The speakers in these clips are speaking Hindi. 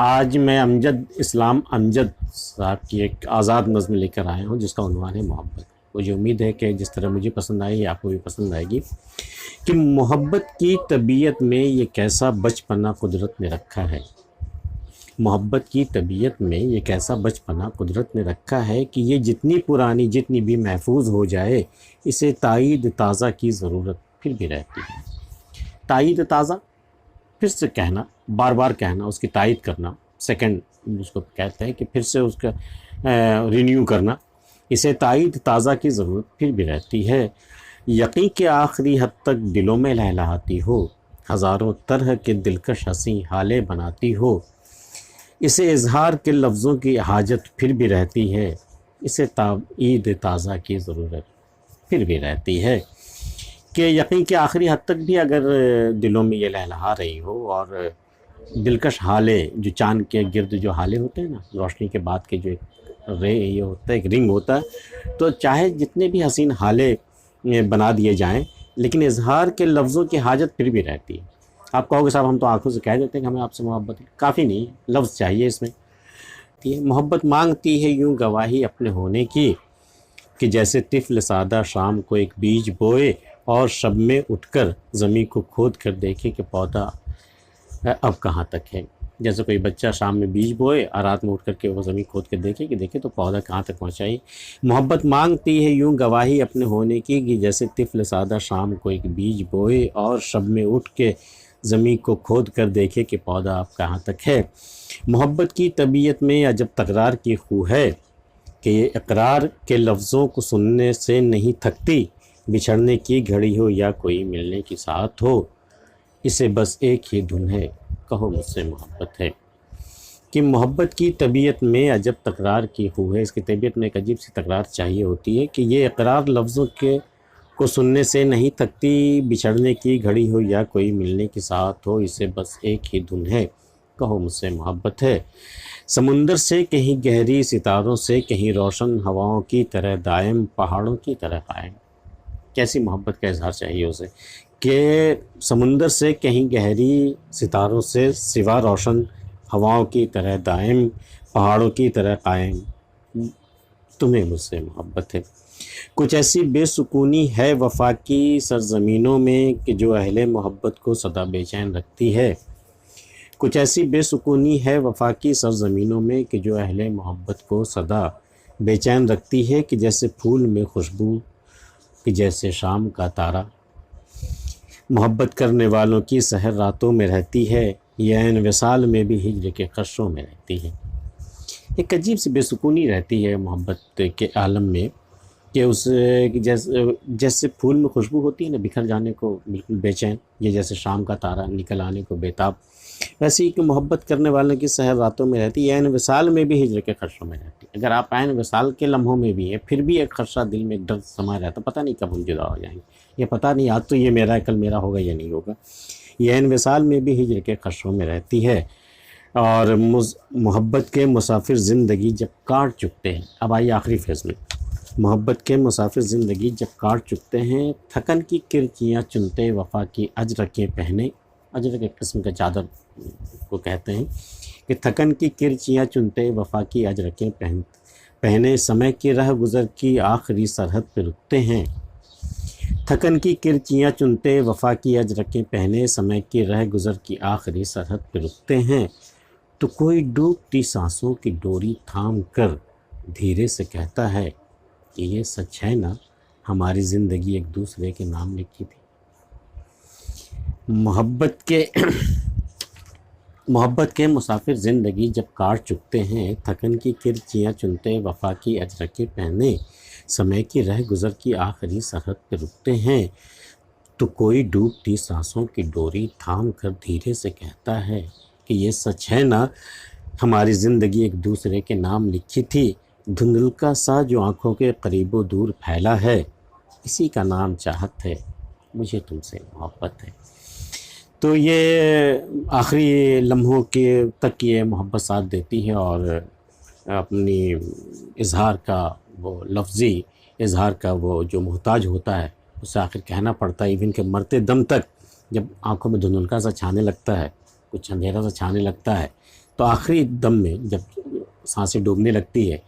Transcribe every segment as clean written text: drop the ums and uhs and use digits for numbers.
आज मैं अमजद इस्लाम अमजद साहब की एक आज़ाद नज़्म लेकर आया हूँ जिसका उन्वान है मोहब्बत। मुझे उम्मीद है कि जिस तरह मुझे पसंद आई आपको भी पसंद आएगी। कि मोहब्बत की तबीयत में ये कैसा बचपना कुदरत ने रखा है। मोहब्बत की तबीयत में ये कैसा बचपना कुदरत ने रखा है कि ये जितनी पुरानी जितनी भी महफूज हो जाए, इसे ताईद ताज़ा की ज़रूरत फिर भी रहती है। ताईद ताज़ा, फिर से कहना, बार बार कहना, उसकी तायद करना, सेकंड उसको कहते हैं कि फिर से उसका रिन्यू करना, इसे तायद ताज़ा की ज़रूरत फिर भी रहती है। यकीन के आखिरी हद तक दिलों में लहलहाती हो, हज़ारों तरह के दिलकश हंसी हाले बनाती हो, इसे इजहार के लफ्ज़ों की हाजत फिर भी रहती है, इसे तायद ताज़ा की ज़रूरत फिर भी रहती है। कि यकीन के आखिरी हद तक भी अगर दिलों में ये लहलहा रही हो और दिलकश हाले, जो चाँद के गिर्द जो हाले होते हैं ना, रोशनी के बाद के जो एक रे ये होता है, एक रिंग होता है, तो चाहे जितने भी हसीन हाले बना दिए जाएं, लेकिन इजहार के लफ्ज़ों की हाजत फिर भी रहती है। आप कहोगे साहब हम तो आंखों से कह देते हैं कि हमें आपसे मोहब्बत है, काफ़ी नहीं, लफ्ज़ चाहिए इसमें। मोहब्बत मांगती है यूँ गवाही अपने होने की, कि जैसे तिफ़्ल सादा शाम को एक बीज बोए और शब में उठकर ज़मीं को खोद कर देखे कि पौधा अब कहाँ तक है। जैसे कोई बच्चा शाम में बीज बोए और रात में उठ कर के वो ज़मीन खोद कर देखे कि देखे तो पौधा कहाँ तक पहुँचाई। मोहब्बत मांगती है यूँ गवाही अपने होने की, कि जैसे तिफ़्ल सादा शाम को एक बीज बोए और शब में उठ के ज़मीन को खोद कर देखे कि पौधा अब कहाँ तक है। मोहब्बत की तबीयत में अजब तकरार की खू है, कि ये इकरार के लफ्ज़ों को सुनने से नहीं थकती, बिछड़ने की घड़ी हो या कोई मिलने की साथ हो, इसे बस एक ही धुन है, कहो मुझसे मोहब्बत है। कि मोहब्बत की तबीयत में अजब तकरार की खू है, इसकी तबीयत में एक अजीब सी तकरार चाहिए होती है कि ये इकरार लफ्ज़ों के को सुनने से नहीं थकती, बिछड़ने की घड़ी हो या कोई मिलने की साथ हो, इसे बस एक ही धुन है, कहो मुझसे मोहब्बत है। समुंदर से कहीं गहरी, सितारों से कहीं रोशन, हवाओं की तरह दायम, पहाड़ों की तरह कायम। कैसी मोहब्बत का इजहार चाहिए उसे, कि समुंदर से कहीं गहरी, सितारों से सिवा रोशन, हवाओं की तरह दायम, पहाड़ों की तरह कायम, तुम्हें मुझसे मोहब्बत है। कुछ ऐसी बेसुकूनी है वफा की सरजमीनों में, कि जो अहले मोहब्बत को सदा बेचैन रखती है। कुछ ऐसी बेसुकूनी है वफा की सरजमीनों में, कि जो अहले मोहब्बत को सदा बेचैन रखती है। कि जैसे फूल में खुशबू, कि जैसे शाम का तारा, मोहब्बत करने वालों की सहर रातों में रहती है, यह ऐन विसाल में भी हिज्र के कशों में रहती है। एक अजीब सी बेसुकूनी रहती है मोहब्बत के आलम में, कि उस जैसे फूल में खुशबू होती है ना, बिखर जाने को बिल्कुल बेचैन, ये जैसे शाम का तारा निकल आने को बेताब, वैसे ही कि मोहब्बत करने वालों की सहर रातों में रहती है, ऐन विसाल में भी हिज्र के खदशों में रहती है। अगर आप ऐन विसाल के लम्हों में भी हैं, फिर भी एक खदशा दिल में, एक डर समा रहता, पता नहीं कब हम जुदा हो जाएंगे, ये पता नहीं आज तो ये मेरा है, कल मेरा होगा या नहीं होगा। ये ऐन विसाल में भी हिज्र के खदशों में रहती है। और मोहब्बत के मुसाफिर ज़िंदगी जब काट चुकते हैं, अब आइए आखिरी फेज़ में। मोहब्बत के मुसाफिर ज़िंदगी जब काट चुकते हैं, थकन की किरचियाँ चुनते वफ़ा की अजरकें पहने, अजरक एक किस्म का चादर को कहते हैं, कि थकन की किरचियाँ चुनते वफ़ा की अजरकें पहने, समय की रह गुज़र की आखिरी सरहद पर रुकते हैं। थकन की किरचियाँ चुनते वफ़ा की अजरकें पहने, समय की रह गुज़र की आखिरी सरहद पर रुकते हैं। तो कोई डूबती सांसों की डोरी थाम कर धीरे से कहता है, कि ये सच है ना, हमारी ज़िंदगी एक दूसरे के नाम लिखी थी। मोहब्बत के मुसाफिर ज़िंदगी जब काट चुकते हैं, थकन की किरचियाँ चुनते वफ़ा की अजरकें पहने, समय की रह गुज़र की आखिरी सरहद पर रुकते हैं। तो कोई डूबती सांसों की डोरी थाम कर धीरे से कहता है, कि ये सच है ना, हमारी ज़िंदगी एक दूसरे के नाम लिखी थी। धुंधलका सा जो आँखों के करीबो दूर फैला है, इसी का नाम चाहत है, मुझे तुमसे मोहब्बत है। तो ये आखिरी लम्हों के तक ये मोहब्बत साथ देती है, और अपनी इजहार का वो लफ्ज़ी इजहार का वो जो मोहताज होता है, उसे आखिर कहना पड़ता है, इवन के मरते दम तक। जब आँखों में धुंधलका सा छाने लगता है, कुछ अंधेरा सा छाने लगता है, तो तो आखिरी दम में जब सांसें डूबने लगती है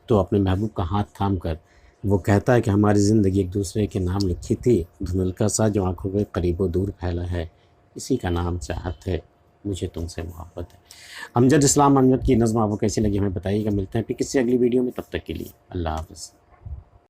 तो अपने महबूब का हाथ थाम कर वो कहता है कि हमारी ज़िंदगी एक दूसरे के नाम लिखी थी, धुंधलका सा जो आँखों के करीबो दूर फैला है, इसी का नाम चाहत है, मुझे तुमसे मोहब्बत है। अमजद इस्लाम अमजद की नज़्म आपको कैसी लगी हमें बताइएगा। मिलते हैं फिर किसी अगली वीडियो में, तब तक के लिए अल्लाह हाफ़िज़।